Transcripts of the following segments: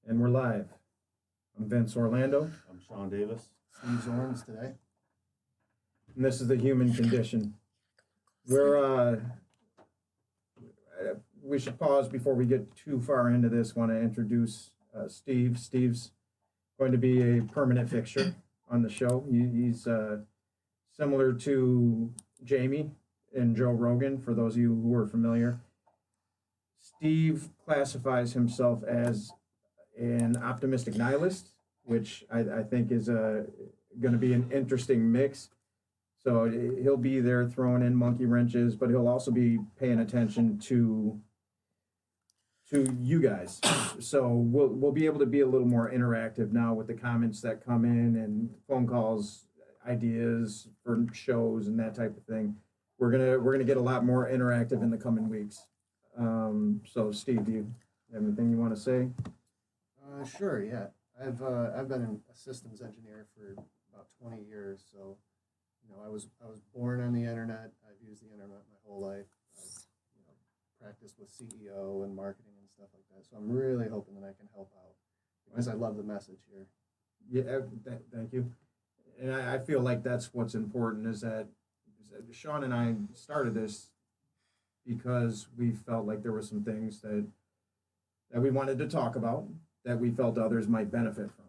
And we're live. I'm Vince Orlando, I'm Sean Davis. Steve Zorns today. and this is the human condition. We're we should pause before we get too far into this. Want to introduce Steve. Steve's going to be a permanent fixture on the show. He's similar to Jamie and Joe Rogan, for those of you who are familiar. Steve classifies himself as an optimistic nihilist, which I think is going to be an interesting mix. So he'll be there throwing in monkey wrenches, but he'll also be paying attention to you guys. So we'll be able to be a little more interactive now with the comments that come in and phone calls, ideas for shows and that type of thing. We're gonna get a lot more interactive in the coming weeks. So Steve, do you have anything you want to say? Sure, yeah. I've been a systems engineer for about 20 years, so I was born on the internet. I've used the internet my whole life. I've practiced with CEO and marketing and stuff like that. So I'm really hoping that I can help out because I love the message here. Yeah, thank you. And I feel like that's what's important is that Sean and I started this because we felt like there were some things that we wanted to talk about that we felt others might benefit from.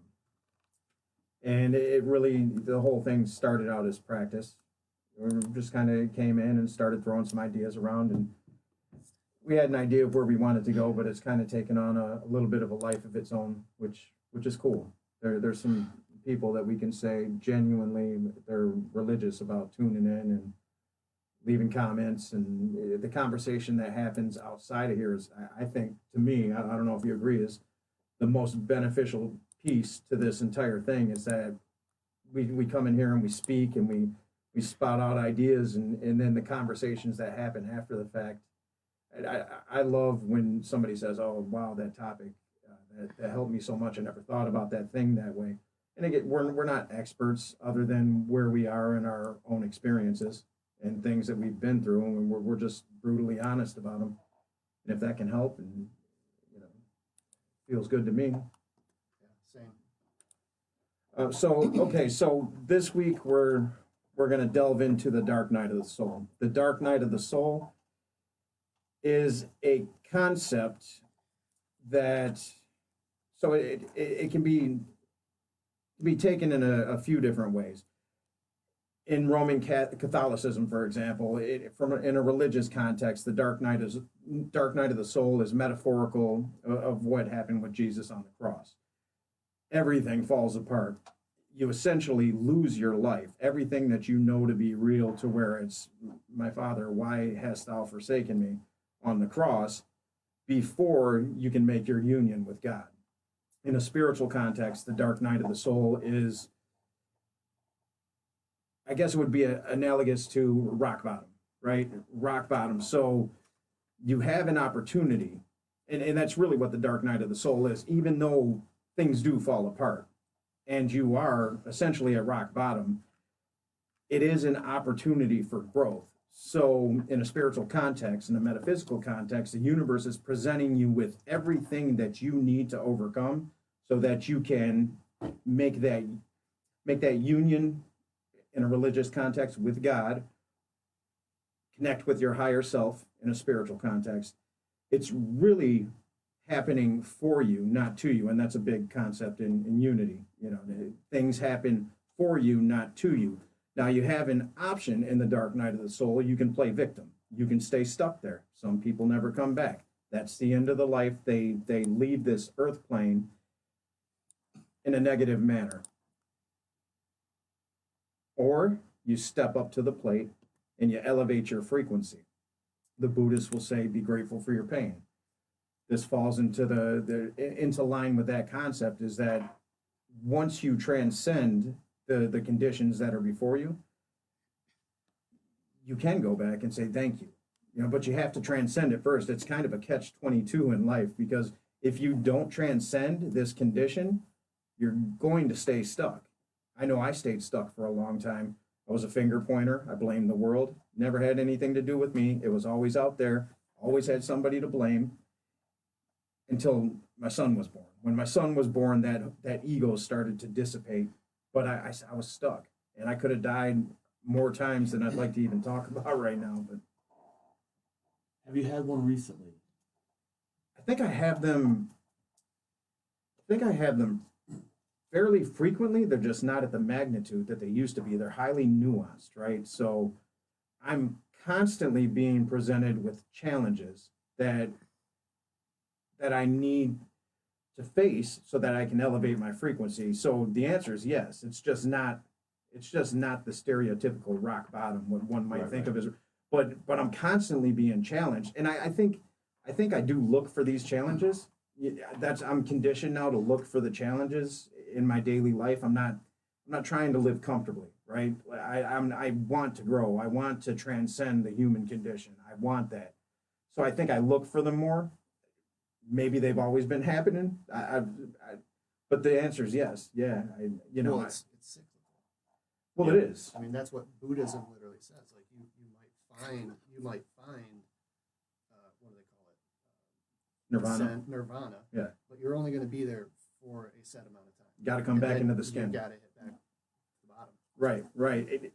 And it really, the whole thing started out as practice. We just kind of came in and started throwing some ideas around, and we had an idea of where we wanted to go, but it's kind of taken on a little bit of a life of its own, which is cool. There's some people that we can say genuinely they're religious about tuning in and leaving comments, and the conversation that happens outside of here is, I think, to me, I don't know if you agree, is the most beneficial piece to this entire thing is that we come in here and we speak and we spout out ideas, and then the conversations that happen after the fact. I love when somebody says, oh, wow, that topic, that helped me so much. I never thought about that thing that way. And again, we're not experts other than where we are in our own experiences and things that we've been through, and we're just brutally honest about them. And if that can help, and feels good to me. Yeah, same. So this week we're going to delve into the dark night of the soul. The dark night of the soul is a concept that, so it can be taken in a few different ways. In Roman Catholicism, for example, in a religious context, the dark night of the soul is metaphorical of what happened with Jesus on the cross. Everything falls apart. You essentially lose your life. Everything that you know to be real, to where it's, my Father, why hast thou forsaken me, on the cross, before you can make your union with God. In a spiritual context, the dark night of the soul is, I guess it would be analogous to rock bottom, right? Rock bottom. So you have an opportunity, and that's really what the dark night of the soul is, even though things do fall apart and you are essentially at rock bottom, it is an opportunity for growth. So in a spiritual context, in a metaphysical context, the universe is presenting you with everything that you need to overcome so that you can make that union in a religious context with God, connect with your higher self in a spiritual context. It's really happening for you, not to you. And that's a big concept in unity. Things happen for you, not to you. Now you have an option in the dark night of the soul. You can play victim. You can stay stuck there. Some people never come back. That's the end of the life. They leave this earth plane in a negative manner. Or you step up to the plate and you elevate your frequency. The Buddhists will say, be grateful for your pain. This falls into into line with that concept, is that once you transcend the conditions that are before you, you can go back and say thank you. But you have to transcend it first. It's kind of a catch-22 in life, because if you don't transcend this condition, you're going to stay stuck. I know I stayed stuck for a long time. I was a finger pointer. I blamed the world. Never had anything to do with me. It was always out there. Always had somebody to blame, until my son was born. When my son was born, that ego started to dissipate, but I was stuck, and I could have died more times than I'd like to even talk about right now. But Have you had one recently? I think I have them. I think I have them fairly frequently. They're just not at the magnitude that they used to be. They're highly nuanced, right? So I'm constantly being presented with challenges that I need to face so that I can elevate my frequency. So the answer is yes. It's just not the stereotypical rock bottom what one might think of as, but I'm constantly being challenged. And I think I do look for these challenges. I'm conditioned now to look for the challenges in my daily life. I'm not trying to live comfortably, right? I want to grow. I want to transcend the human condition. I want that. So I think I look for them more. Maybe they've always been happening. But the answer is yes. Yeah. Well, it's cyclical. Well, it is. I mean, that's what Buddhism literally says. Like you might find, what do they call it? Nirvana. Nirvana. Yeah. But you're only going to be there for a set amount of time. Got to come back into the skin. You got to hit back to the bottom. Right.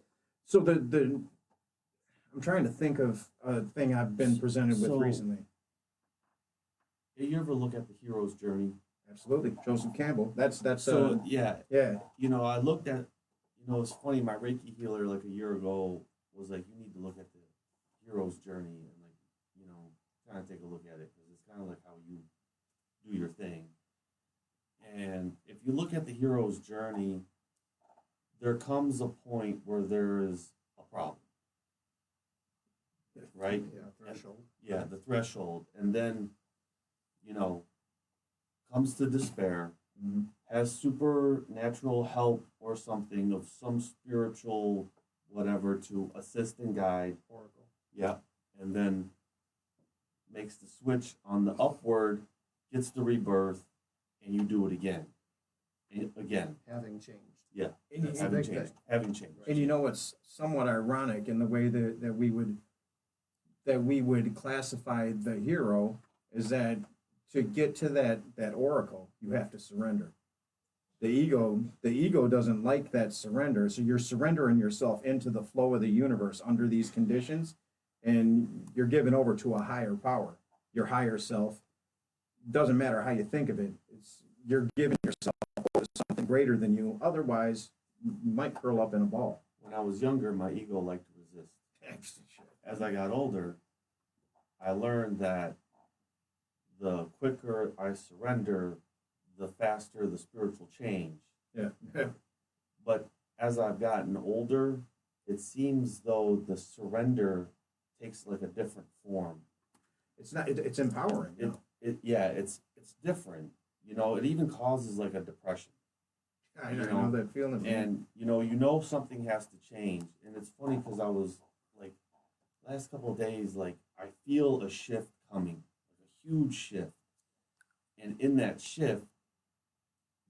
So I'm trying to think of a thing I've been presented with So- recently. Did you ever look at the hero's journey? Absolutely, Joseph Campbell. That's So yeah, yeah. I looked at, it's funny. My Reiki healer like a year ago was like, you need to look at the hero's journey and kind of take a look at it because it's kind of like how you do your thing. And if you look at the hero's journey, there comes a point where there is a problem, right? Yeah, threshold. Yeah, the threshold, and then, comes to despair, Mhm. has supernatural help or something of some spiritual whatever to assist and guide. Oracle. Yeah, and then makes the switch on the upward, gets the rebirth, and you do it again. Again. Having changed. Yeah. And That's the Having big changed. thing. Having changed. And you know what's somewhat ironic in the way that we would classify the hero is that to get to that oracle, you have to surrender. The ego doesn't like that surrender, so you're surrendering yourself into the flow of the universe under these conditions, and you're given over to a higher power, your higher self. Doesn't matter how you think of it. You're giving yourself over to something greater than you. Otherwise, you might curl up in a ball. When I was younger, my ego liked to resist. As I got older, I learned that the quicker I surrender, the faster the spiritual change. Yeah. But as I've gotten older, it seems though the surrender takes like a different form. It's not. It's empowering. It's different. It even causes like a depression. I know that feeling. And something has to change. And it's funny because I was like last couple of days, like I feel a shift coming, like a huge shift. And in that shift,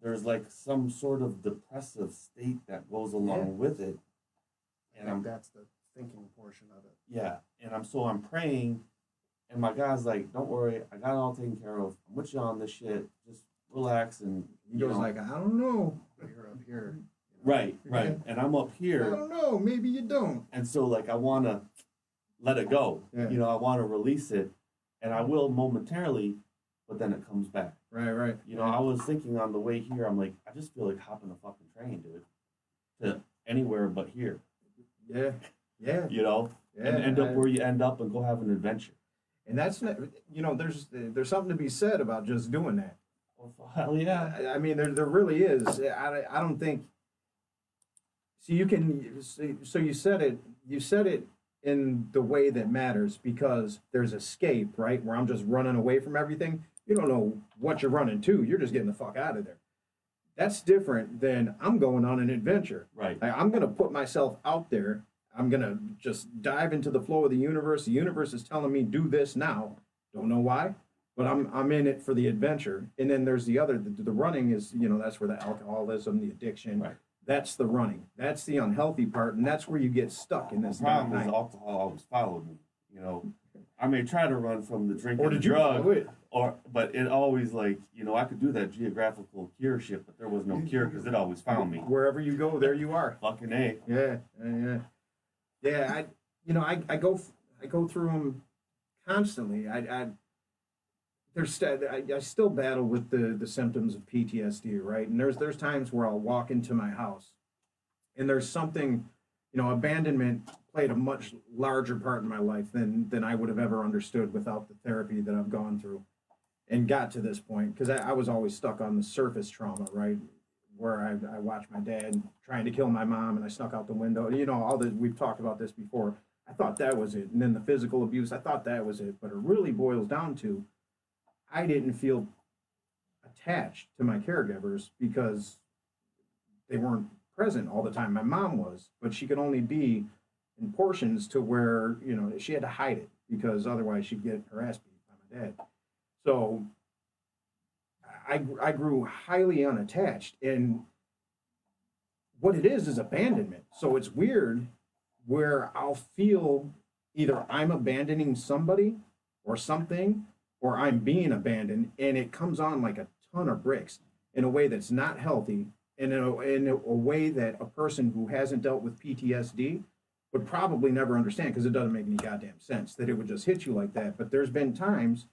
there's like some sort of depressive state that goes along with it. And that's the thinking portion of it. Yeah. And I'm praying, and my guy's like, don't worry, I got it all taken care of. I'm with you on this shit. Just relax. And he goes like, I don't know. You're up here. Right. And I'm up I here. don't know. Maybe you don't. And so like I want to let it go. Yeah. I want to release it, and I will momentarily, but then it comes back. Right. I was thinking on the way here, I'm like, I just feel like hopping a fucking train, dude, to anywhere but here. Yeah. And Yeah, end up where you end up and go have an adventure. And that's not, there's something to be said about just doing that. Well, hell yeah. I mean, there really is. I don't think. So you said it in the way that matters because there's escape, right? Where I'm just running away from everything. You don't know what you're running to. You're just getting the fuck out of there. That's different than I'm going on an adventure. Right. Like, I'm going to put myself out there. I'm going to just dive into the flow of the universe. The universe is telling me do this now. Don't know why, but I'm in it for the adventure. And then there's the running is, that's where the alcoholism, the addiction, Right. That's the running. That's the unhealthy part. And that's where you get stuck in this The problem dark is night. alcohol always followed me. I may try to run from the drink Or and the did you drug, follow it? but it always like, you know, I could do that geographical cure shit, but there was no cure because it always found me. Wherever you go, there you are. Fucking A. Yeah. I go through them constantly. I still battle with the symptoms of PTSD, right? And there's times where I'll walk into my house, and there's something, abandonment played a much larger part in my life than I would have ever understood without the therapy that I've gone through, and got to this point because I was always stuck on the surface trauma, right? Where I watched my dad trying to kill my mom, and I snuck out the window. All that we've talked about this before. I thought that was it, and then the physical abuse. I thought that was it, but it really boils down to I didn't feel attached to my caregivers because they weren't present all the time. My mom was, but she could only be in portions to where, she had to hide it because otherwise she'd get her ass beat by my dad. So I grew highly unattached. And what it is abandonment. So it's weird where I'll feel either I'm abandoning somebody or something, or I'm being abandoned, and it comes on like a ton of bricks in a way that's not healthy, and in a way that a person who hasn't dealt with PTSD would probably never understand because it doesn't make any goddamn sense that it would just hit you like that. But there's been times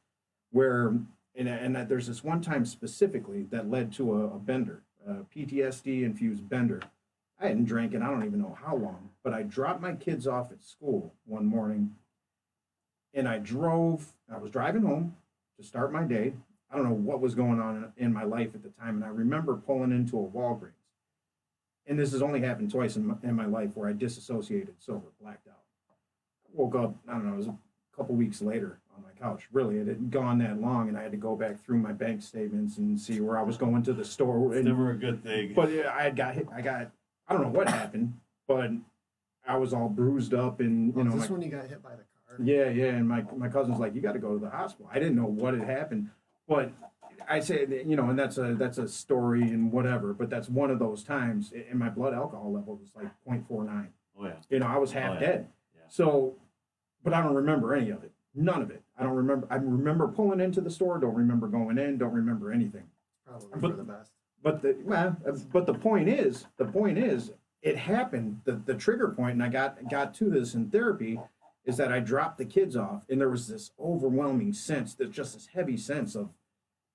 where, and there's this one time specifically that led to a bender, a PTSD infused bender. I hadn't drank in I don't even know how long, but I dropped my kids off at school one morning, and I was driving home to start my day. I don't know what was going on in my life at the time, and I remember pulling into a Walgreens. And this has only happened twice in my life where I disassociated, sober, blacked out. Woke up, I don't know, it was a couple weeks later on my couch. Really, it hadn't gone that long, and I had to go back through my bank statements and see where I was going to the store. It's never a good thing. But I got hit. I don't know what happened, but I was all bruised up, and Was this when you got hit by the car? Yeah, and my cousin's like, you got to go to the hospital. I didn't know what had happened, but I say, and that's a story and whatever, but that's one of those times, and my blood alcohol level was like 0.49. Oh yeah. I was half dead. Yeah. So, but I don't remember any of it. None of it. I don't remember. I remember pulling into the store. Don't remember going in. Don't remember anything. Probably for the best. But the point is, it happened. The trigger point, and I got to this in therapy, is that I dropped the kids off, and there was this overwhelming sense, there's just this heavy sense of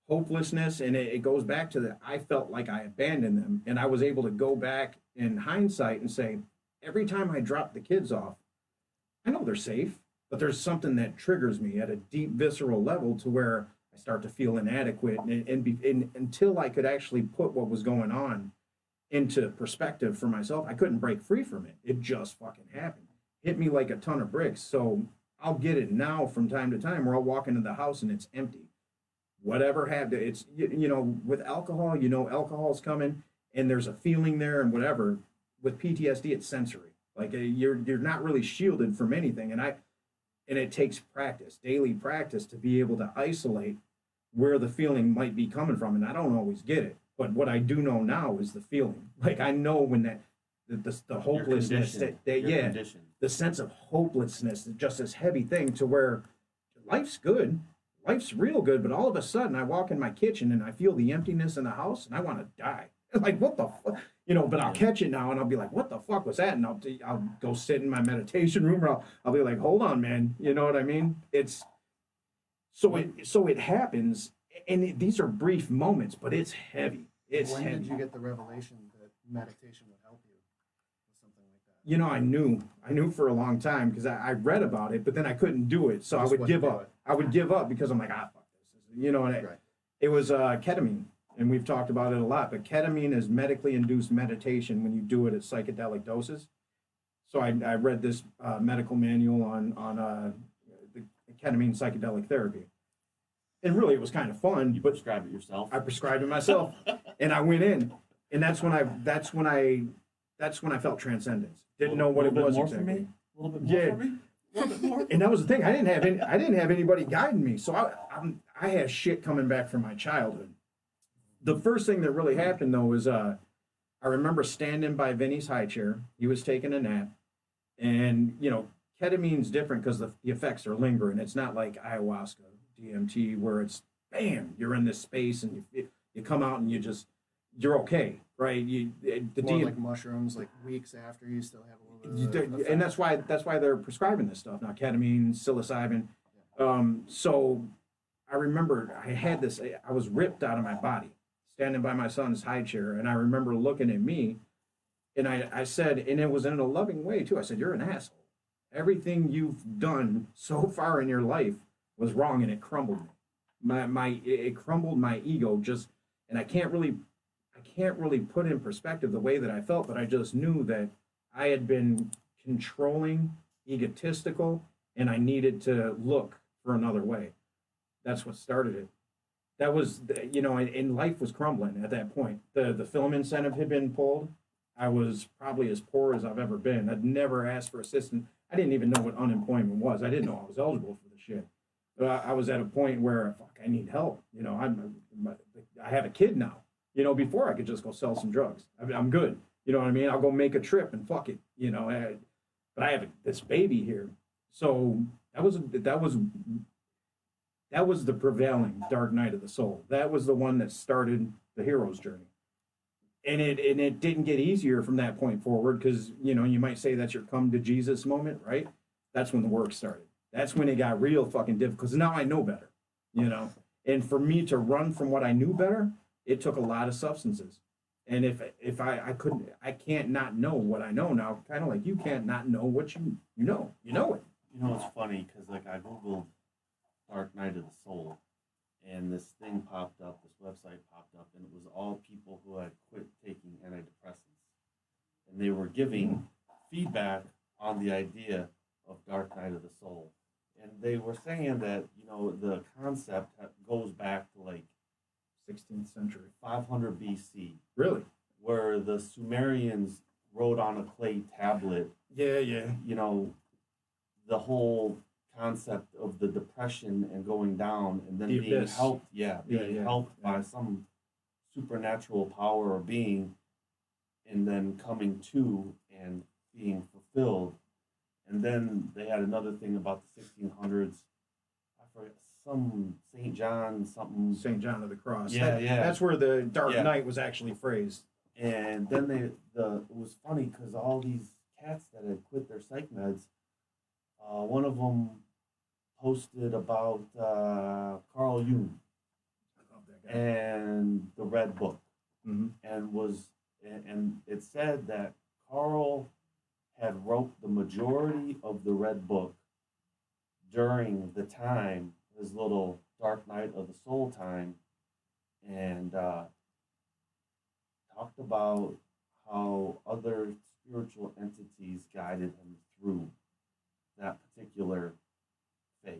hopelessness, and it goes back to that I felt like I abandoned them, and I was able to go back in hindsight and say, every time I drop the kids off, I know they're safe, but there's something that triggers me at a deep visceral level to where I start to feel inadequate, and until I could actually put what was going on into perspective for myself, I couldn't break free from it. It just fucking happened. Hit me like a ton of bricks. So I'll get it now from time to time where I'll walk into the house and it's empty. Whatever happened, it's, with alcohol, alcohol's coming and there's a feeling there and whatever. With PTSD, it's sensory. Like you're not really shielded from anything. And it takes practice, daily practice, to be able to isolate where the feeling might be coming from. And I don't always get it. But what I do know now is the feeling. Like I know when the hopelessness, the sense of hopelessness is just this heavy thing to where life's good, life's real good, but all of a sudden I walk in my kitchen and I feel the emptiness in the house and I want to die. Like, what the fuck? But I'll catch it now and I'll be like, what the fuck was that? And I'll go sit in my meditation room, or I'll be like, hold on, man. You know what I mean? It's so it happens, and these are brief moments, but it's heavy. When did you get the revelation that meditation would help you with something like that? I knew for a long time because I read about it, but then I couldn't do it. So I would give up. I would give up because I'm like, fuck this. And it was ketamine. And we've talked about it a lot, but ketamine is medically induced meditation when you do it at psychedelic doses. So I read this medical manual on the ketamine psychedelic therapy. And really, it was kind of fun. You prescribed it yourself? I prescribed it myself. And I went in. And that's when I felt transcendence. Didn't know what it was exactly. A little bit more for me? A little bit more? And that was the thing. I didn't have anybody guiding me. So I had shit coming back from my childhood. The first thing that really happened, though, was I remember standing by Vinny's high chair. He was taking a nap. And, ketamine's different because the effects are lingering. It's not like ayahuasca, DMT, where it's bam, you're in this space and you come out and you're okay, right? The More DM, like mushrooms, like weeks after you still have a little bit of and that's why they're prescribing this stuff now, ketamine, psilocybin. So I remember I had this. I was ripped out of my body, standing by my son's high chair, and I remember looking at me, and I said, and it was in a loving way too. I said, "You're an asshole. Everything you've done so far in your life was wrong, and it crumbled me. It crumbled my ego just, and I can't really put in perspective the way that I felt, but I just knew that I had been controlling, egotistical, and I needed to look for another way. That's what started it. That was, and life was crumbling at that point. The film incentive had been pulled. I was probably as poor as I've ever been. I'd never asked for assistance. I didn't even know what unemployment was. I didn't know I was eligible for the shit. But I was at a point where, fuck, I need help. I have a kid now. Before I could just go sell some drugs. I'm good. You know what I mean? I'll go make a trip and fuck it. But I have this baby here. So that was the prevailing dark night of the soul. That was the one that started the hero's journey. And it didn't get easier from that point forward because, you might say that's your come to Jesus moment, right? That's when the work started. That's when it got real fucking difficult because now I know better. And for me to run from what I knew better, it took a lot of substances. And if I can't not know what I know now, kind of like you can't not know what you know. You know it. It's funny because like I googled Dark Night of the Soul, and this thing popped up, this website popped up, and it was all people who had quit taking antidepressants, and they were giving feedback on the idea of Dark Night of the Soul, and they were saying that the concept goes back to like 16th century, 500 BC. Really? Where the Sumerians wrote on a clay tablet. Yeah. The whole concept of the depression and going down and then being abyss. helped. Being helped by some supernatural power or being, and then coming to and being fulfilled. And then they had another thing about the 1600s. I forget, some St. John something. St. John of the Cross. Yeah. That's where the Dark Night was actually phrased. And then it was funny because all these cats that had quit their psych meds, one of them posted about Carl Jung I love that guy. and the Red Book, Mm-hmm. and it said that Carl had wrote the majority of the Red Book during the time, his little Dark Night of the Soul time, and talked about how other spiritual entities guided him through that particular phase.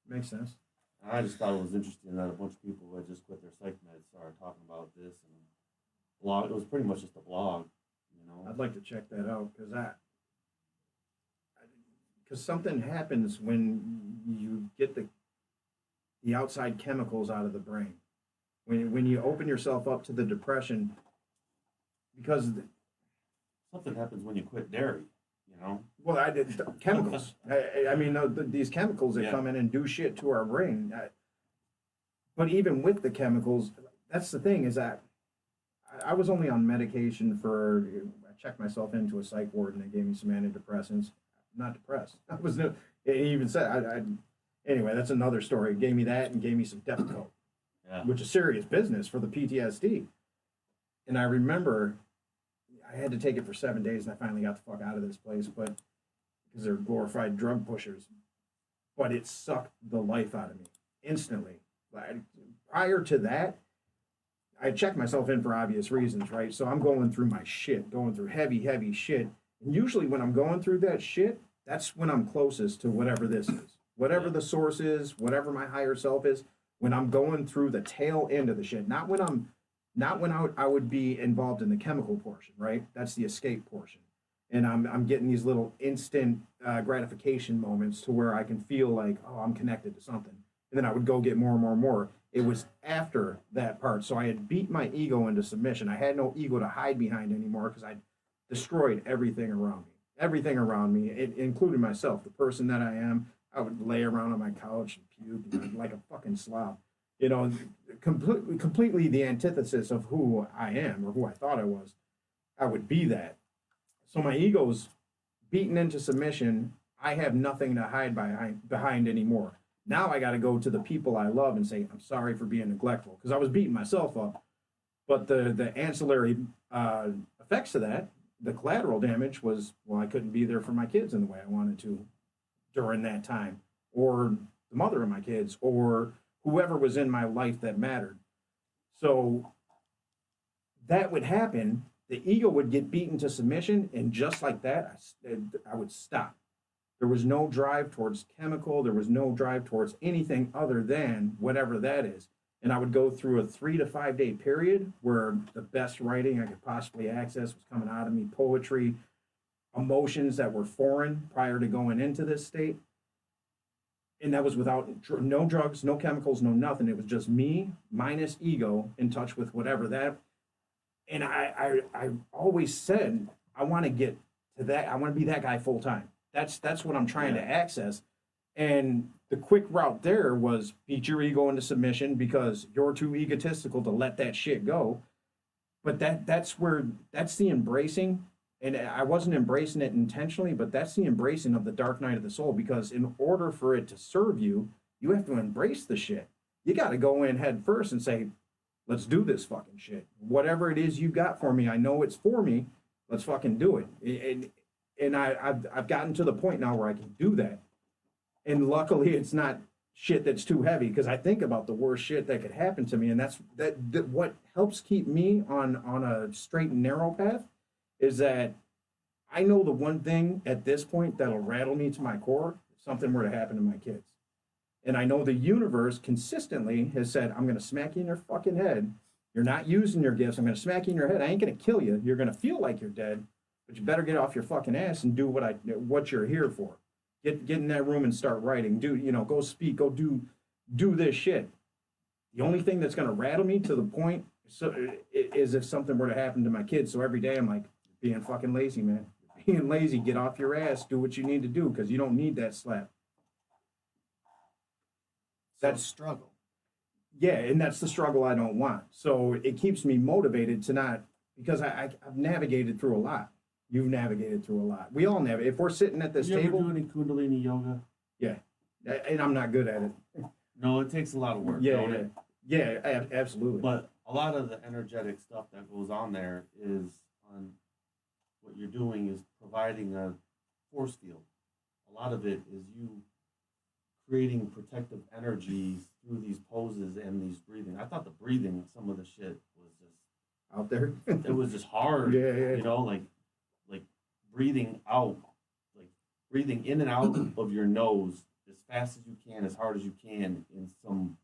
Makes sense. And I just thought it was interesting that a bunch of people who had just quit their psych meds started talking about this and blog. It was pretty much just a blog, I'd like to check that out because something happens when you get the outside chemicals out of the brain. When you open yourself up to the depression, because Something happens when you quit dairy. well, I did chemicals. I mean, these chemicals that Yeah. come in and do shit to our brain. But even with the chemicals, that's the thing is that I was only on medication for. I checked myself into a psych ward and they gave me some antidepressants. I'm not depressed. I was. He even said, anyway, that's another story. Gave me that and gave me some Depakote, which is serious business for the PTSD. And I remember I had to take it for 7 days, and I finally got the fuck out of this place, but because they're glorified drug pushers. But it sucked the life out of me instantly. Prior to that, I checked myself in for obvious reasons, right? So I'm going through my shit, going through heavy shit. And usually when I'm going through that shit, that's when I'm closest to whatever this is. Whatever the source is, whatever my higher self is, when I'm going through the tail end of the shit, not when I would be involved in the chemical portion, right? That's the escape portion. And I'm getting these little instant gratification moments to where I can feel like, oh, I'm connected to something. And then I would go get more and more and more. It was after that part. So I had beat my ego into submission. I had no ego to hide behind anymore because I destroyed everything around me. everything around me, including myself, the person that I am. I would lay around on my couch and puke like a fucking slob. You know, completely the antithesis of who I am or who I thought I was. I would be that. So my ego's beaten into submission. I have nothing to hide behind anymore. Now I got to go to the people I love and say, I'm sorry for being neglectful because I was beating myself up. But the ancillary effects of that, the collateral damage was, well, I couldn't be there for my kids in the way I wanted to during that time, or the mother of my kids, or whoever was in my life that mattered. So that would happen. The ego would get beaten to submission, and just like that, I would stop. There was no drive towards chemical. There was no drive towards anything other than whatever that is. And I would go through a 3 to 5 day period where the best writing I could possibly access was coming out of me, poetry, emotions that were foreign prior to going into this state. And that was without no drugs, no chemicals, no nothing. It was just me minus ego in touch with whatever that. And I always said, I want to get to that. I want to be that guy full time. That's what I'm trying to access. And the quick route there was beat your ego into submission because you're too egotistical to let that shit go. But that's the embracing. And I wasn't embracing it intentionally, but that's the embracing of the dark night of the soul, because in order for it to serve you, you have to embrace the shit. You got to go in head first and say, let's do this fucking shit. Whatever it is you got for me, I know it's for me. Let's fucking do it. And I've gotten to the point now where I can do that. And luckily, it's not shit that's too heavy, because I think about the worst shit that could happen to me, and that's what helps keep me on a straight and narrow path is that I know the one thing at this point that'll rattle me to my core if something were to happen to my kids. And I know the universe consistently has said, I'm going to smack you in your fucking head. You're not using your gifts. I'm going to smack you in your head. I ain't going to kill you. You're going to feel like you're dead, but you better get off your fucking ass and do what you're here for. Get in that room and start writing. Go speak. Go do this shit. The only thing that's going to rattle me to the point is if something were to happen to my kids. So every day I'm like, being fucking lazy, man. Being lazy. Get off your ass. Do what you need to do, because you don't need that slap. That's struggle. Yeah, and that's the struggle I don't want. So it keeps me motivated to not, because I've navigated through a lot. You've navigated through a lot. We all navigate. If we're sitting at this table. You ever do any Kundalini yoga? Yeah, and I'm not good at it. No, it takes a lot of work. Yeah, absolutely. But a lot of the energetic stuff that goes on there is on what you're doing is providing a force field. A lot of it is you creating protective energies through these poses and these breathing. I thought the breathing, some of the shit was just out there. It was just hard. Yeah. You know, like breathing out, like breathing in and out of your nose as fast as you can, as hard as you can, in some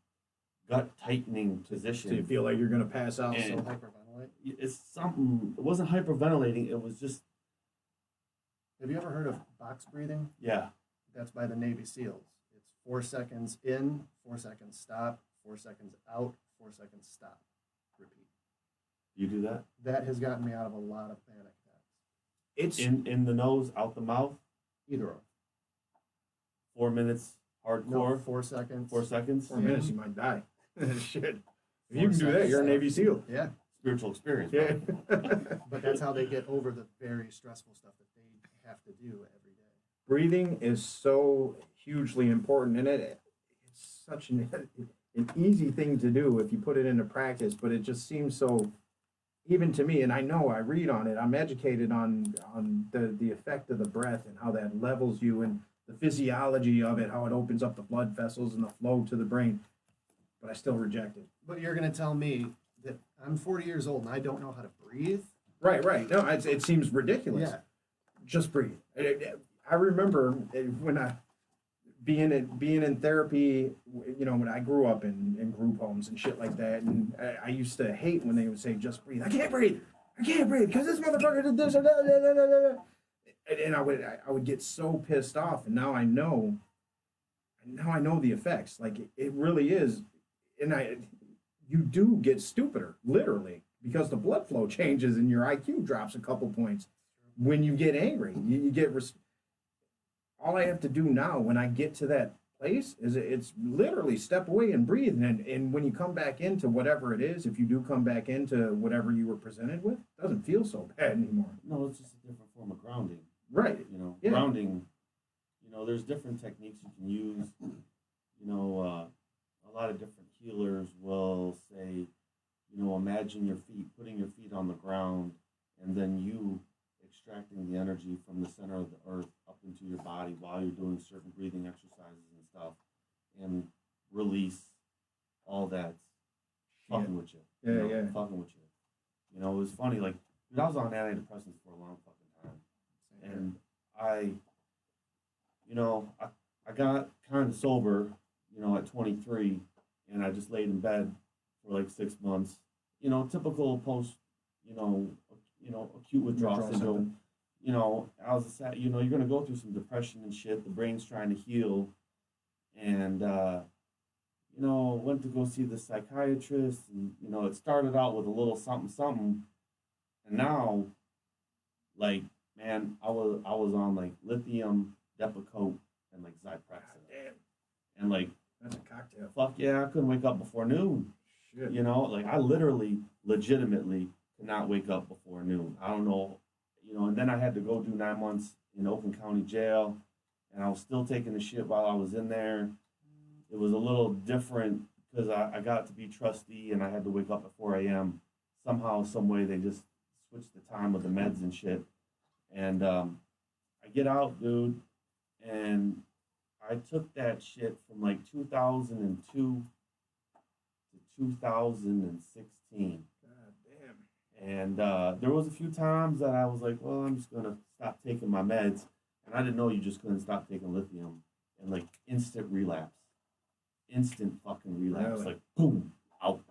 gut tightening position. So you feel like you're gonna pass out. So hyperventilate. It's something. It wasn't hyperventilating. It was just. Have you ever heard of box breathing? Yeah. That's by the Navy SEALs. It's 4 seconds in, 4 seconds stop, 4 seconds out, 4 seconds stop. Repeat. You do that? That has gotten me out of a lot of panic attacks. It's in the nose, out the mouth. Either or. 4 minutes hardcore. No, 4 seconds. 4 seconds. 4 minutes, you might die. Shit. If 4 you can do that, seconds. you're a Navy SEAL. Yeah. Spiritual experience. Yeah. But that's how they get over the very stressful stuff that they have to do every day. Breathing is so hugely important, and it's such an easy thing to do if you put it into practice, but it just seems so, even to me, and I know I read on it, I'm educated on the effect of the breath and how that levels you and the physiology of it, how it opens up the blood vessels and the flow to the brain, but I still reject it. But you're going to tell me that I'm 40 years old and I don't know how to breathe? Right. No, it seems ridiculous. Yeah. Just breathe. I remember when I being in therapy, when I grew up in group homes and shit like that, and I used to hate when they would say, just breathe. I can't breathe because this motherfucker did this or that. And I would get so pissed off, and now I know the effects. Like it really is, and you do get stupider, literally, because the blood flow changes and your IQ drops a couple points. when you get angry. You get all I have to do now when I get to that place is it's literally step away and breathe. And when you come back into whatever it is, if you do come back into whatever you were presented with, it doesn't feel so bad anymore. No, it's just a different form of grounding. Right. You know, Yeah. grounding. You know, there's different techniques you can use. You know, a lot of different healers will say, you know, imagine your feet, putting your feet on the ground, and then you extracting the energy from the center of the earth up into your body while you're doing certain breathing exercises and stuff, and release all that fucking with you. Yeah, You know, yeah. fucking with you. You know, it was funny. Like, dude, I was on antidepressants for a long fucking time, and I got kind of sober, you know, at 23, and I just laid in bed for like 6 months. You know, typical post, acute withdrawal Withdrawal syndrome. symptom. You know, I was sad. You know, you're gonna go through some depression and shit. The brain's trying to heal, and went to go see the psychiatrist, and you know, it started out with a little something something, and now, like, man, I was on like lithium, Depakote, and like Zyprexa, Damn, and like, that's a cocktail. fuck yeah, I couldn't wake up before noon. Shit. You know, like I literally, legitimately could not wake up before noon. I don't know, you know, and then I had to go do 9 months in Oakland County Jail, and I was still taking the shit while I was in there. It was a little different because I got to be trustee and I had to wake up at 4 a.m. Somehow, some way, they just switched the time with the meds and shit. And I get out, dude, and I took that shit from like 2002 to 2016. God damn. And there was a few times that I was like, well, I'm just going to stop taking my meds. And I didn't know you just couldn't stop taking lithium. And like instant relapse. Instant fucking relapse. Really? Like, boom, out.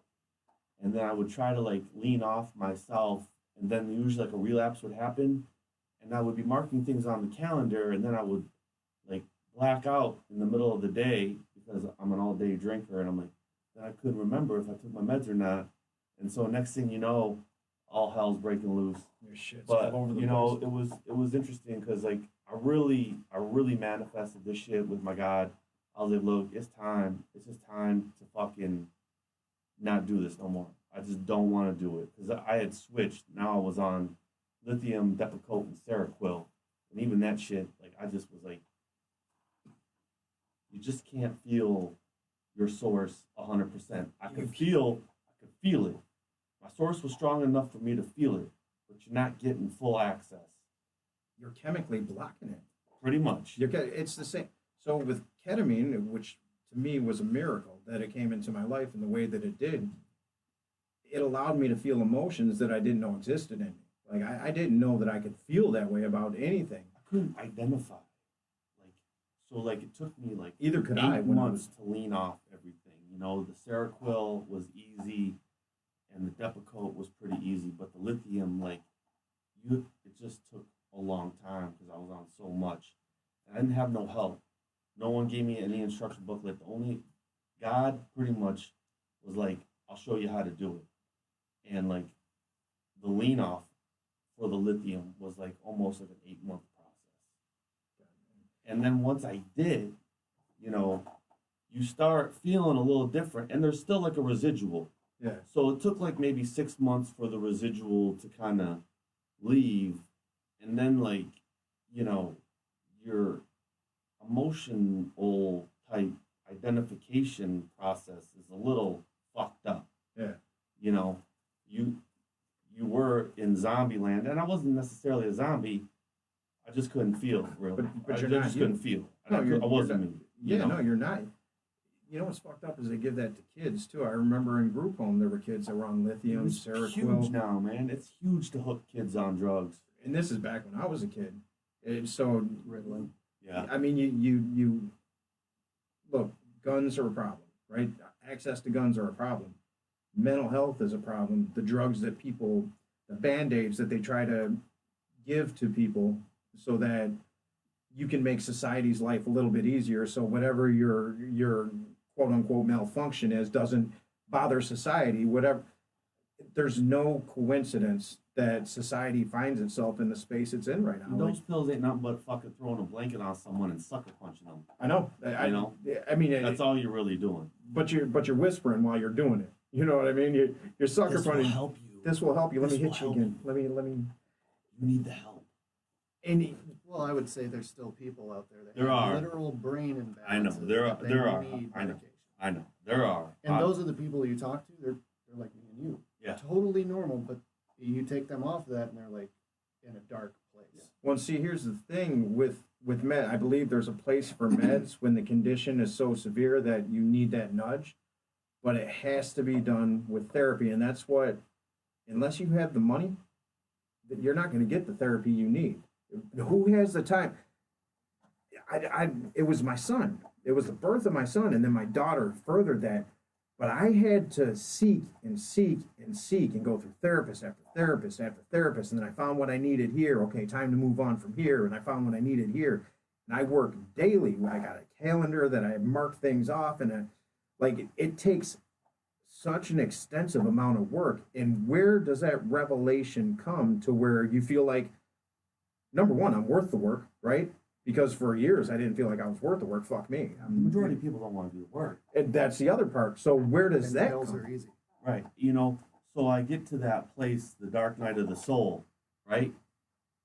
And then I would try to like lean off myself. And then usually like a relapse would happen. And I would be marking things on the calendar. And then I would like black out in the middle of the day because I'm an all day drinker. And I'm like, then I couldn't remember if I took my meds or not. And so next thing you know, all hell's breaking loose. Your shit's But all over the you know, place. it was interesting because like I really manifested this shit with my God. I was like, look, it's time. It's just time to fucking not do this no more. I just don't want to do it because I had switched. Now I was on lithium, Depakote, and Seroquel, and even that shit. Like I just was like, you just can't feel your source 100%. I could feel it. My source was strong enough for me to feel it, but you're not getting full access. You're chemically blocking it. Pretty much. It's the same. So with ketamine, which to me was a miracle that it came into my life in the way that it did, it allowed me to feel emotions that I didn't know existed in me. Like I didn't know that I could feel that way about anything. I couldn't identify. Like it took me like Either could 8 I when I months to lean off everything. You know, the Seroquel was easy, and the Depakote was pretty easy, but the lithium, like, it just took a long time because I was on so much. And I didn't have no help. No one gave me any instruction booklet. The only God pretty much was like, I'll show you how to do it. And like the lean off for the lithium was like almost like an 8-month process. And then once I did, you know, you start feeling a little different, and there's still like a residual. Yeah. So it took like maybe 6 months for the residual to kind of leave, and then like, you know, your emotional type identification process is a little fucked up. Yeah. You know, you were in zombie land, and I wasn't necessarily a zombie. I just couldn't feel really. But I you're not just you. couldn't feel. No, I wasn't not, me. Yeah, You know? no, you're not. You know what's fucked up is they give that to kids too. I remember in group home there were kids that were on lithium, It's huge Seroquel, now, man. It's huge to hook kids on drugs. and this is back when I was a kid. So Ritalin. Yeah. I mean, you look. Guns are a problem, right? Access to guns are a problem. Mental health is a problem. The drugs that people, the band-aids that they try to give to people so that you can make society's life a little bit easier. So whatever your quote unquote malfunction is doesn't bother society. Whatever. there's no coincidence that society finds itself in the space it's in right now. And those pills ain't nothing but fucking throwing a blanket on someone and sucker punching them. I know. You know? I mean, That's all you're really doing. but you're whispering while you're doing it. You know what I mean? You're sucker This will punching. help you. This will help you. Let This me will hit you help again. Let me. You need the help. And Well, I would say there's still people out there that There have are. literal brain imbalances. I know. There are. that they There are. need I know. medication. I know. There are. And those are the people you talk to. They're like me and you. Yeah. Totally normal, but you take them off of that, and they're like in a dark place. well, see, here's the thing with med. I believe there's a place for meds when the condition is so severe that you need that nudge, but it has to be done with therapy, and that's what. Unless you have the money, that you're not going to get the therapy you need. Who has the time? It was my son. It was the birth of my son, and then my daughter furthered that. But I had to seek and seek and seek and go through therapist after therapist after therapist, and then I found what I needed here. Okay, time to move on from here, and I found what I needed here. And I work daily. I got a calendar that I mark things off, and it takes such an extensive amount of work. And where does that revelation come to where you feel like, number one, I'm worth the work, right? Because for years I didn't feel like I was worth the work. Fuck me. The majority of people don't want to do the work. And that's the other part. So where does And that pills come? are easy. Right. You know, so I get to that place, the dark night of the soul, right?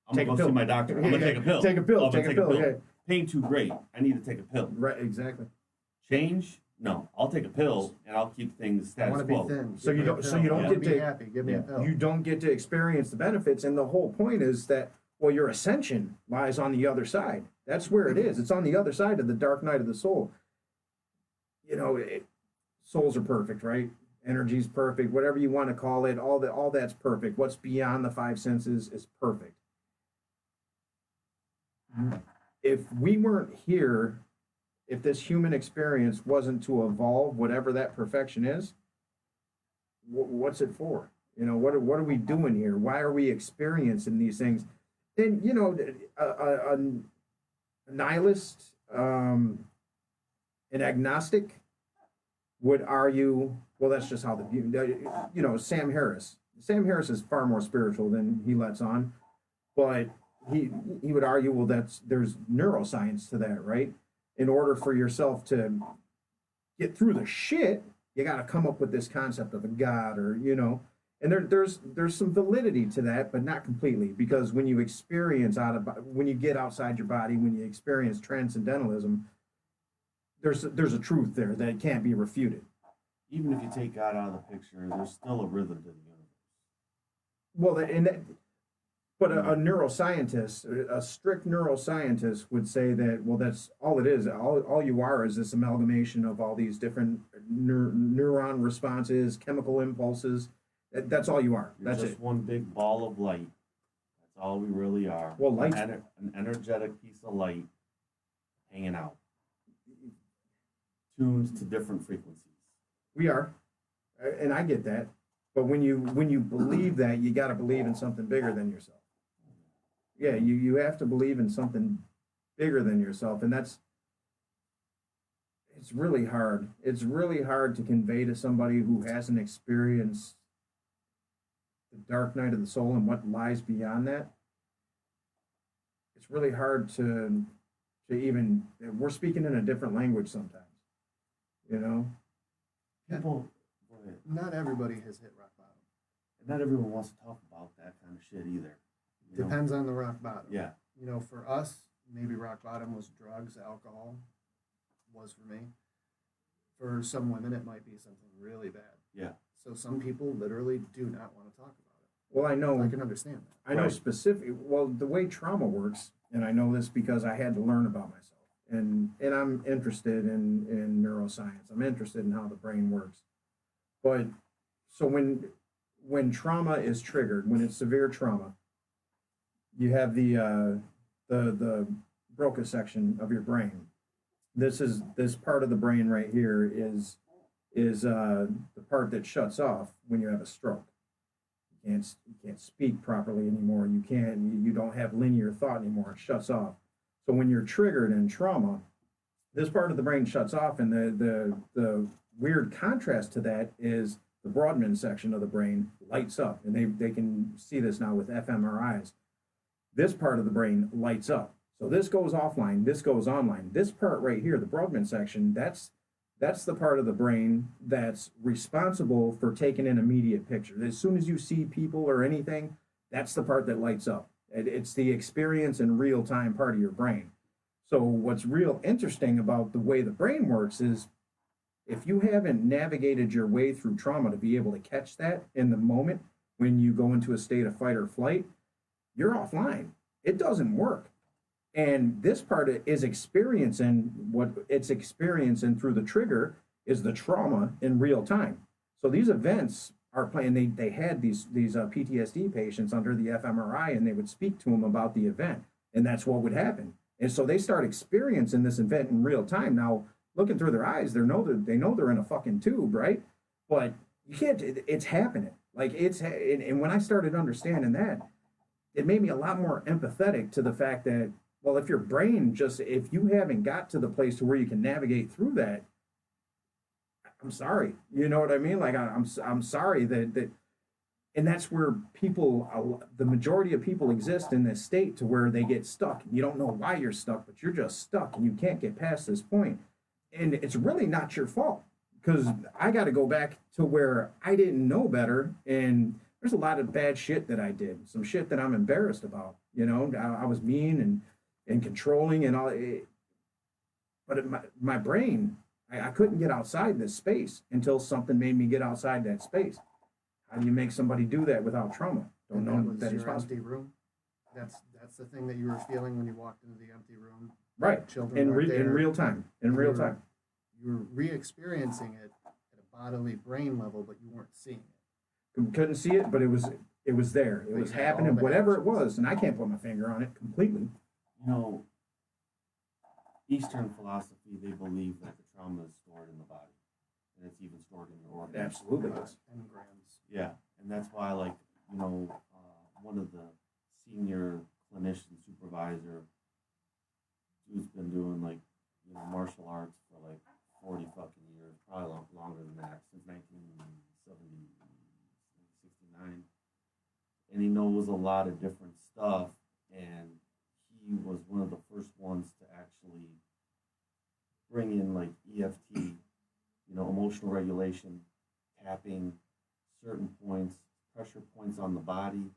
I'm Take a going to go pill. see my doctor. I'm going to take a pill. Take a pill. I'm gonna Take a pill. Yeah. Pain too great. I need to take a pill. Right. Exactly. Change? No. I'll take a pill and I'll keep things I status want to be quo. thin. So Give you me a don't- so pill. you don't I get wanna be to- happy. Give me a pill. You don't get to experience the benefits, and the whole point is that your ascension lies on the other side. That's where it is. It's on the other side of the dark night of the soul. Souls are perfect, right? Energy's perfect. Whatever you want to call it, all that's perfect. What's beyond the five senses is perfect. If we weren't here, if this human experience wasn't to evolve, whatever that perfection is, what's it for? What are we doing here? Why are we experiencing these things? And a nihilist, an agnostic would argue, well, that's just how Sam Harris. Sam Harris is far more spiritual than he lets on, but he would argue, well, there's neuroscience to that, right? In order for yourself to get through the shit, you got to come up with this concept of a god, and there's some validity to that, but not completely, because when you experience when you get outside your body, when you experience transcendentalism, there's a truth there that can't be refuted. Even if you take God out of the picture, there's still a rhythm to the universe. Well, but a neuroscientist, a strict neuroscientist would say that, well, that's all it is. All you are is this amalgamation of all these different neuron responses, chemical impulses. That's all you are. You're That's just it. one big ball of light. That's all we really are. Well, light. An energetic piece of light hanging out. Tuned to different frequencies. We are, and I get that. But when you believe that, you got to believe in something bigger than yourself. Yeah, you have to believe in something bigger than yourself, and it's really hard. It's really hard to convey to somebody who hasn't experienced the dark night of the soul and what lies beyond that. It's really hard to even. We're speaking in a different language sometimes. People, go ahead. Not everybody has hit rock bottom. And not everyone wants to talk about that kind of shit either. you know? Depends on the rock bottom. Yeah. For us, maybe rock bottom was drugs, alcohol, was for me. For some women, it might be something really bad. Yeah. So some people literally do not want to talk about it. Well, I know. I can understand that. I know Right. specific. Well, the way trauma works, and I know this because I had to learn about myself, and I'm interested in neuroscience. I'm interested in how the brain works. But so when trauma is triggered, when it's severe trauma, you have the Broca section of your brain. This part of the brain right here is the part that shuts off when you have a stroke. You can't speak properly anymore. You don't have linear thought anymore. It shuts off. So when you're triggered in trauma, this part of the brain shuts off, and the weird contrast to that is the Broadman section of the brain lights up, and they can see this now with fMRIs. This part of the brain lights up. So this goes offline, this goes online. This part right here, the Broadman section, that's the part of the brain that's responsible for taking an immediate picture. As soon as you see people or anything, that's the part that lights up. It's the experience in real time part of your brain. So what's real interesting about the way the brain works is if you haven't navigated your way through trauma to be able to catch that in the moment when you go into a state of fight or flight, you're offline. It doesn't work. And this part is experiencing what it's experiencing through the trigger is the trauma in real time. So these events are playing. They had these PTSD patients under the fMRI, and they would speak to them about the event, and that's what would happen. And so they start experiencing this event in real time. Now, looking through their eyes, they know they're in a fucking tube, right? But you can't. It's happening. Like and when I started understanding that, it made me a lot more empathetic to the fact that, well, if your brain if you haven't got to the place to where you can navigate through that, I'm sorry. You know what I mean? Like I'm sorry that, and that's where the majority of people exist in this state to where they get stuck. You don't know why you're stuck, but you're just stuck and you can't get past this point. And it's really not your fault because I got to go back to where I didn't know better. And there's a lot of bad shit that I did, some shit that I'm embarrassed about. You know, I was mean and controlling and all. But my brain, I couldn't get outside this space until something made me get outside that space. How do you make somebody do that without trauma? Don't know that it's possible. Empty room. That's the thing that you were feeling when you walked into the empty room. Right. Children in real time. In real time. You were re-experiencing it at a bodily brain level, but you weren't seeing it. Couldn't see it, but it was there. It was happening, whatever it was, and I can't put my finger on it completely. You know, Eastern philosophy, they believe that the trauma is stored in the body, and it's even stored in your organs. Absolutely. Engrams. Yeah, and that's why, like, you know, one of the senior clinician supervisor who's been doing, like, you know, martial arts for like 40 fucking years, probably longer than that, since 1970, 69, and he knows a lot of different stuff, and he was one of the first ones to actually bring in like EFT, you know, emotional regulation, tapping certain points, pressure points on the body,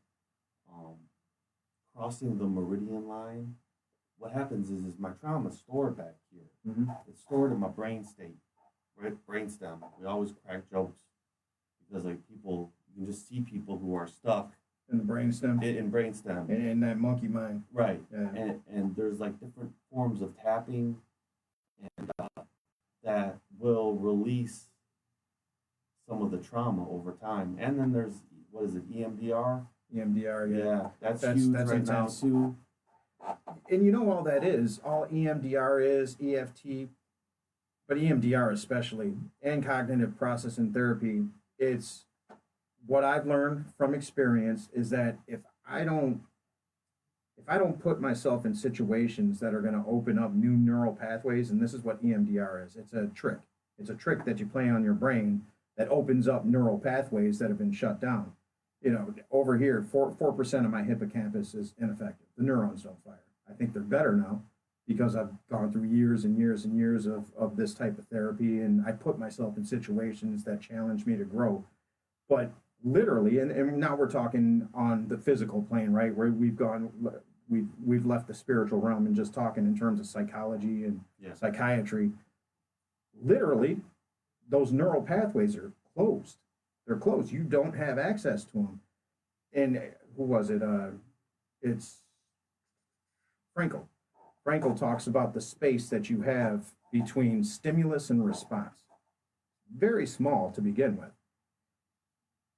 crossing the meridian line. What happens is my trauma is stored back here. Mm-hmm. It's stored in my brain state, right? Brainstem. We always crack jokes because, like, people, you can just see people who are stuck In the brainstem. in brainstem. In that monkey mind. Right. Yeah. And there's like different forms of tapping and that will release some of the trauma over time. And then there's, what is it, EMDR? EMDR, yeah. Yeah, that's huge right intense. now too. And you know all that is, all EMDR is, EFT, but EMDR especially, and cognitive processing therapy, it's what I've learned from experience is that if I don't put myself in situations that are going to open up new neural pathways, and this is what EMDR is, it's a trick. It's a trick that you play on your brain that opens up neural pathways that have been shut down. You know, over here, 4% of my hippocampus is ineffective. The neurons don't fire. I think they're better now because I've gone through years and years and years of this type of therapy, and I put myself in situations that challenge me to grow. But literally, and now we're talking on the physical plane, right? Where we've left the spiritual realm and just talking in terms of psychology and psychiatry. Literally, those neural pathways are closed. They're closed. You don't have access to them. And who was it? It's Frankel. Frankel talks about the space that you have between stimulus and response. Very small to begin with.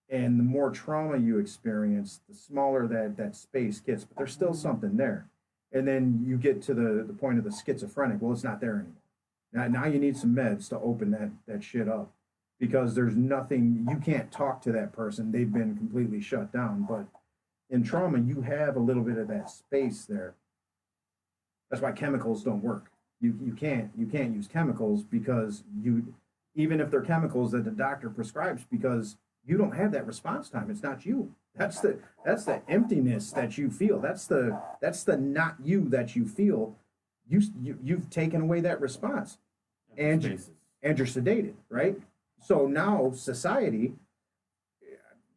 And the more trauma you experience, the smaller that space gets, but there's still something there. And then you get to the point of the schizophrenic. Well, it's not there anymore. Now you need some meds to open that shit up. Because there's nothing, you can't talk to that person. They've been completely shut down. But in trauma, you have a little bit of that space there. That's why chemicals don't work. You can't use chemicals because even if they're chemicals that the doctor prescribes, because you don't have that response time. It's not you. That's the emptiness that you feel. That's the not you that you feel. You've taken away that response, and and you're sedated, right? So now society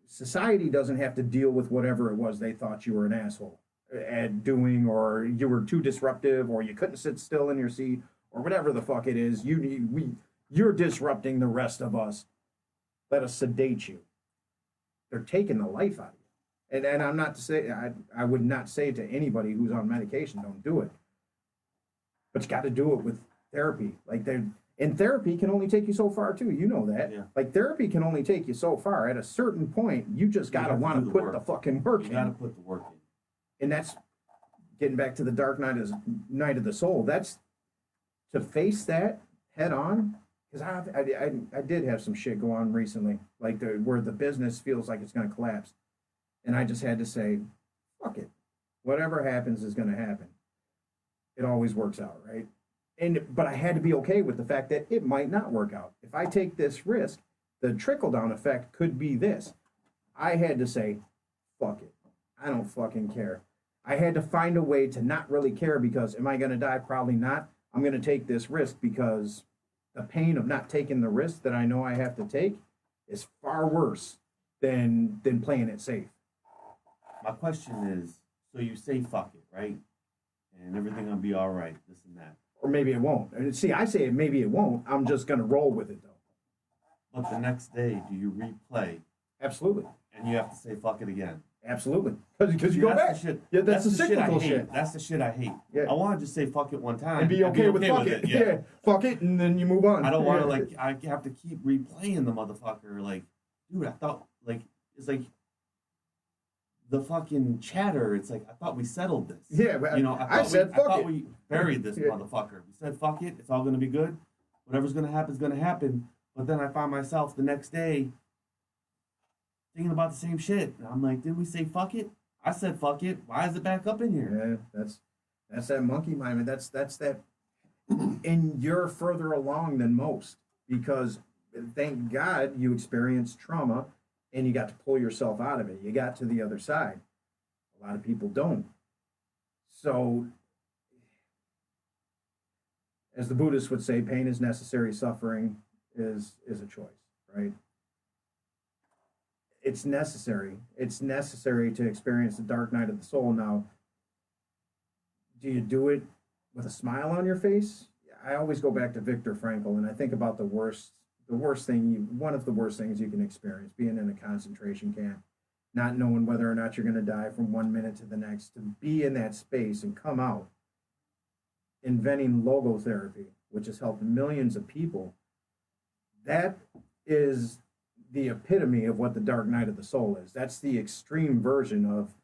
doesn't have to deal with whatever it was they thought you were an asshole at doing, or you were too disruptive, or you couldn't sit still in your seat, or whatever the fuck it is. You're disrupting the rest of us. Let us sedate you. They're taking the life out of you. And I'm not to say, I would not say to anybody who's on medication, don't do it. But you got to do it with therapy. Like, and therapy can only take you so far too. You know that. Yeah. Like, therapy can only take you so far. At a certain point, you just got to want to put the fucking work in. You got to put the work in. And that's getting back to the dark night of the soul. That's to face that head on. Because I did have some shit go on recently, like where the business feels like it's going to collapse. And I just had to say, fuck it. Whatever happens is going to happen. It always works out, right? But I had to be okay with the fact that it might not work out. If I take this risk, the trickle-down effect could be this. I had to say, fuck it. I don't fucking care. I had to find a way to not really care, because am I going to die? Probably not. I'm going to take this risk because the pain of not taking the risk that I know I have to take is far worse than playing it safe. My question is, so you say fuck it, right? And everything will be all right, this and that. Or maybe it won't. And see, I say maybe it won't. I'm just going to roll with it, though. But the next day, do you replay? Absolutely. And you have to say fuck it again. Absolutely. Because you go back. Yeah, that's the cyclical shit. That's the shit I hate. Yeah. I want to just say fuck it one time. And be okay with fuck it. Yeah. Fuck it, and then you move on. I don't want to, I have to keep replaying the motherfucker. Like, dude, I thought, it's like the fucking chatter. It's like, I thought we settled this. Yeah, you know, I thought we buried this Yeah. motherfucker. We said fuck it. It's all going to be good. Whatever's going to happen is going to happen. But then I find myself the next day thinking about the same shit. And I'm like, did we say fuck it? I said fuck it. Why is it back up in here? Yeah, that's that monkey mind. That's that. And you're further along than most, because thank God you experienced trauma and you got to pull yourself out of it. You got to the other side. A lot of people don't. So, as the Buddhists would say, pain is necessary, suffering is a choice, right? It's necessary. It's necessary to experience the dark night of the soul. Now, do you do it with a smile on your face? I always go back to Viktor Frankl, and I think about one of the worst things you can experience, being in a concentration camp, not knowing whether or not you're going to die from 1 minute to the next, to be in that space and come out, inventing logotherapy, which has helped millions of people. That is the epitome of what the dark night of the soul is. That's the extreme version of,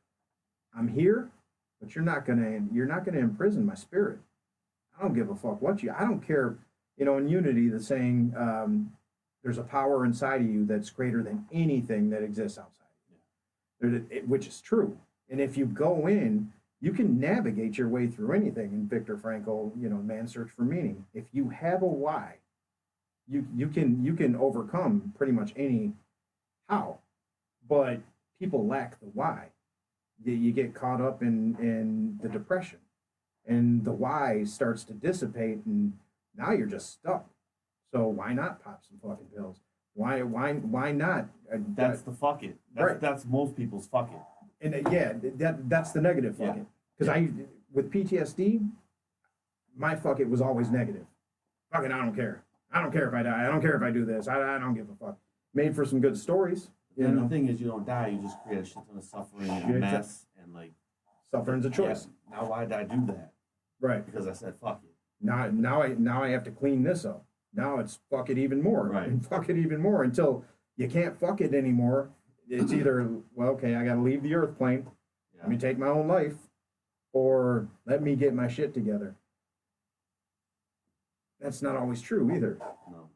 I'm here, but you're not gonna imprison my spirit. I don't give a fuck I don't care. You know, in Unity, the saying, there's a power inside of you that's greater than anything that exists outside of you, which is true. And if you go in, you can navigate your way through anything. In Viktor Frankl, Man's Search for Meaning. If you have a why, you can overcome pretty much any how. But people lack the why. You get caught up in the depression, and the why starts to dissipate, and now you're just stuck. So why not pop some fucking pills? Why not? That's the fuck it. That's most people's fuck it. And that's the negative fuck it. Because with PTSD, my fuck it was always negative. Fucking, I don't care. I don't care if I die. I don't care if I do this. I don't give a fuck. Made for some good stories. And the thing is, you don't die. You just create a shit ton of suffering and a mess. And suffering's a choice. Yeah, now why did I do that? Right. Because I said fuck it. Now I have to clean this up. Now it's fuck it even more. Right. And fuck it even more until you can't fuck it anymore. It's either, well, okay, I got to leave the earth plane. Yeah. Let me take my own life, or let me get my shit together. That's not always true either.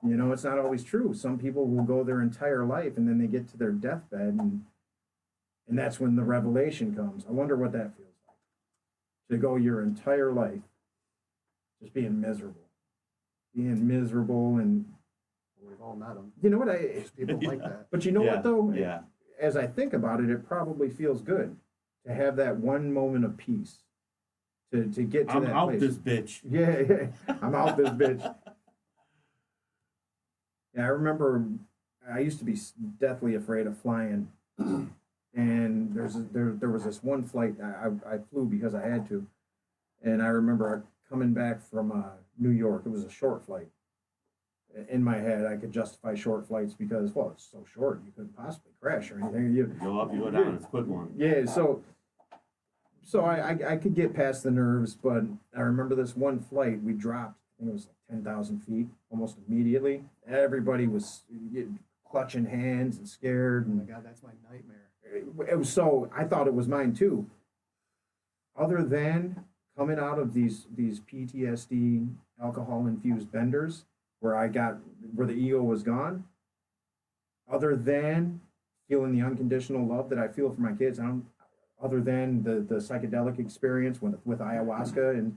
No. It's not always true. Some people will go their entire life, and then they get to their deathbed, and that's when the revelation comes. I wonder what that feels like. To go your entire life just being miserable and We've all met them. You know what There's people like that. But you know what though? Yeah. As I think about it, it probably feels good to have that one moment of peace. To get to I'm that out place. this bitch. Yeah, I'm out this bitch. Yeah, I remember I used to be deathly afraid of flying, and there was this one flight I flew because I had to, and I remember coming back from New York. It was a short flight. In my head, I could justify short flights because, well, it's so short you couldn't possibly crash or anything. You go up, you go down. It's a quick one. Yeah, so I could get past the nerves, but I remember this one flight we dropped. I think it was like 10,000 feet almost immediately. Everybody was clutching hands and scared. Oh my And God, that's my nightmare. it was so. I thought it was mine too. Other than coming out of these PTSD alcohol infused benders where the ego was gone. Other than feeling the unconditional love that I feel for my kids, other than the psychedelic experience with ayahuasca, and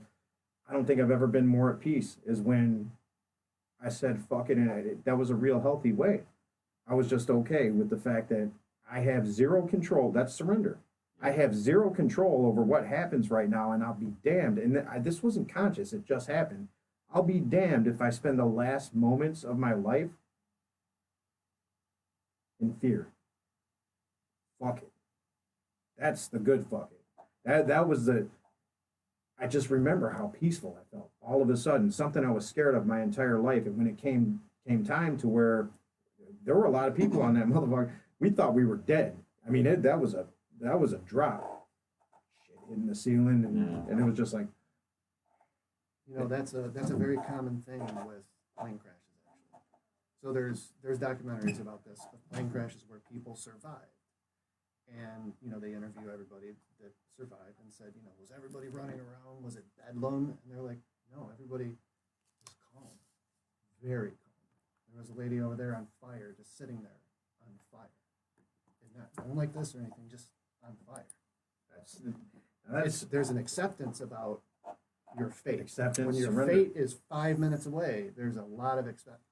I don't think I've ever been more at peace is when I said fuck it, and that was a real healthy way. I was just okay with the fact that I have zero control. That's surrender. I have zero control over what happens right now, and I'll be damned. And this wasn't conscious; it just happened. I'll be damned if I spend the last moments of my life in fear. Fuck it. That's the good fuck it. That was the. I just remember how peaceful I felt. All of a sudden, something I was scared of my entire life, and when it came time to where there were a lot of people on that motherfucker, we thought we were dead. I mean, that was a drop. Shit hitting the ceiling, and it was just like. You know, that's a very common thing with plane crashes, actually. So there's documentaries about this, of plane crashes where people survive. And, you know, they interview everybody that survived and said, you know, was everybody running around? Was it bedlam? And they're like, no, everybody was calm, very calm. There was a lady over there on fire, just sitting there on fire. And not going like this or anything, just on fire. There's an acceptance about your fate. Acceptance, when your surrender. fate is 5 minutes away, there's a lot of acceptance.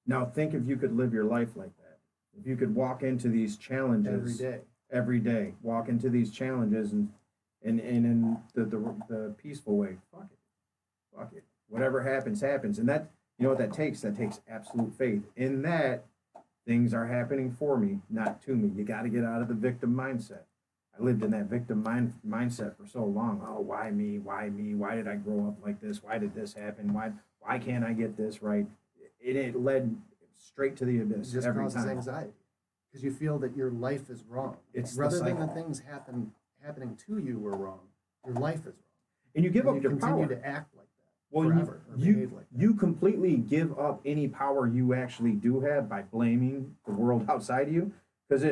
Now think if you could live your life like that. If you could walk into these challenges every day, walk into these challenges and in the peaceful way. Fuck it. Whatever happens, happens. And that, you know what that takes? That takes absolute faith in that things are happening for me, not to me. You got to get out of the victim mindset. I lived in that victim mindset for so long. Oh, why me? Why me? Why did I grow up like this? Why did this happen? Why can't I get this right? It led straight to the abyss. It just every causes time. anxiety because you feel that your life is wrong. It's rather the than cycle. the things happening to you were wrong. Your life is wrong, And you give and up you your continue power. to act like that Well, forever or behave like that. you completely give up any power you actually do have by blaming the world outside of you. Because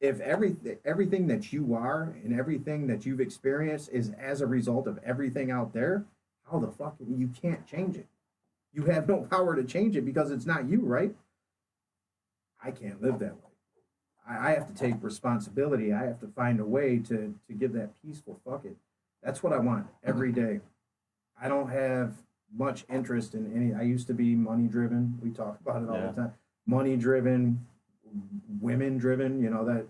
if everything that you are and everything that you've experienced is as a result of everything out there, how the fuck you can't change it? You have no power to change it because it's not you, right? I can't live that way. I have to take responsibility. I have to find a way to give that peaceful fuck it. That's what I want every day. I don't have much interest in any. I used to be money driven. We talk about it all the time. Money driven, women driven. You know, that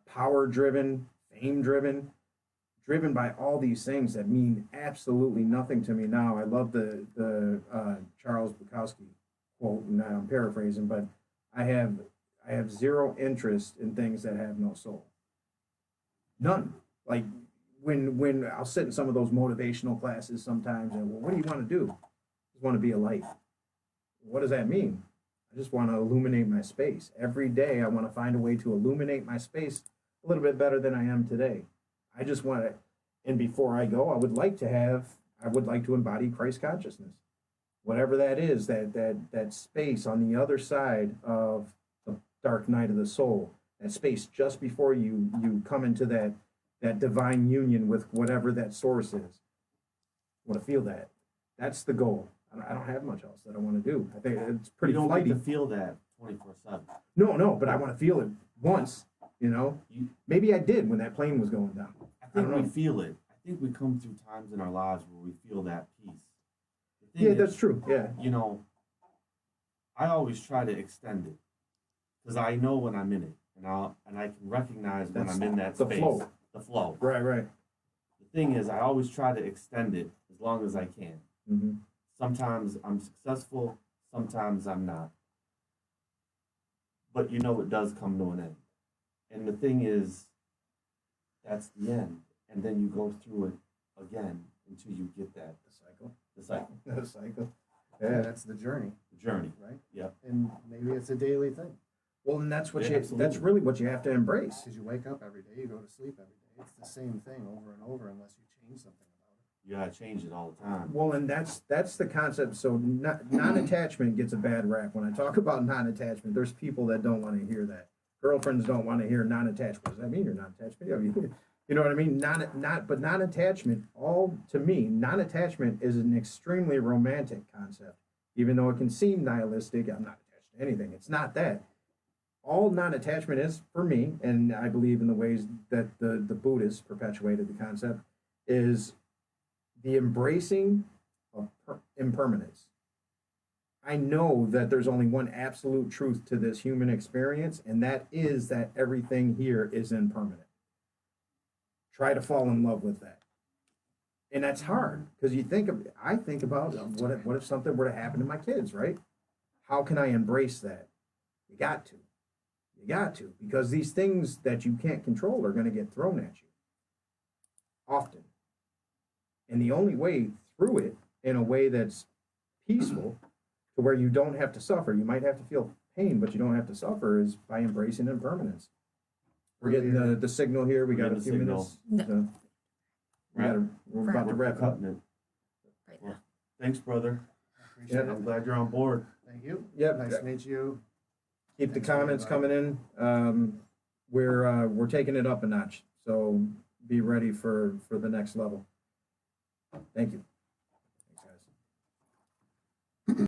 power driven, fame driven, driven by all these things that mean absolutely nothing to me now. I love the Charles Bukowski quote, and I'm paraphrasing, but I have zero interest in things that have no soul. None. Like when I'll sit in some of those motivational classes sometimes, and well, what do you want to do? I just want to be a light. What does that mean? I just want to illuminate my space every day. I want to find a way to illuminate my space a little bit better than I am today. I just want to, and before I go, I would like to embody Christ consciousness, whatever that is, that space on the other side of the dark night of the soul, that space just before you come into that divine union with whatever that source is. I want to feel that. That's the goal. I don't have much else that I want to do. I think it's pretty You don't flighty. get to feel that 24/7. No, but I want to feel it once. You know, maybe I did when that plane was going down. I think we feel it. I think we come through times in our lives where we feel that peace. The thing Yeah, is, that's true. Yeah. you know, I always try to extend it because I know when I'm in it, and I can recognize when That's I'm in that the space. flow. The flow. Right, right. The thing is, I always try to extend it as long as I can. Mm-hmm. Sometimes I'm successful, sometimes I'm not. But you know, it does come to an end. And the thing is, that's the end. And then you go through it again until you get that The cycle. the cycle, The cycle. Yeah, Yeah. that's the journey, the journey. right? Yep. And maybe it's a daily thing. Well, and that's what Yeah, you. That's absolutely. really what you have to embrace. Because you wake up every day, you go to sleep every day. It's the same thing over and over unless you change something about it. You gotta change it all the time. Well, and that's the concept. So non-attachment gets a bad rap. When I talk about non-attachment, there's people that don't want to hear that. Girlfriends don't want to hear non-attached. What does that mean? You're non-attached? Yeah, you know what I mean? But non-attachment. All to me, non-attachment is an extremely romantic concept. Even though it can seem nihilistic, I'm not attached to anything. It's not that. All non-attachment is for me, and I believe in the ways that the Buddhists perpetuated the concept, is the embracing of impermanence. I know that there's only one absolute truth to this human experience, and that is that everything here is impermanent. Try to fall in love with that. And that's hard because I think about what if something were to happen to my kids, right? How can I embrace that? You got to. You got to, because these things that you can't control are going to get thrown at you often. And the only way through it in a way that's peaceful to where you don't have to suffer, you might have to feel pain, but you don't have to suffer, is by embracing impermanence. We're getting the signal here. We got a few minutes. No. We're about to wrap up. Cutting it. Right Well, thanks, brother. I appreciate I'm it. glad you're on board. Thank you. Yep. Nice to meet you. Keep the Thanks for comments coming inviting. in. We're taking it up a notch, so be ready for the next level. Thank you.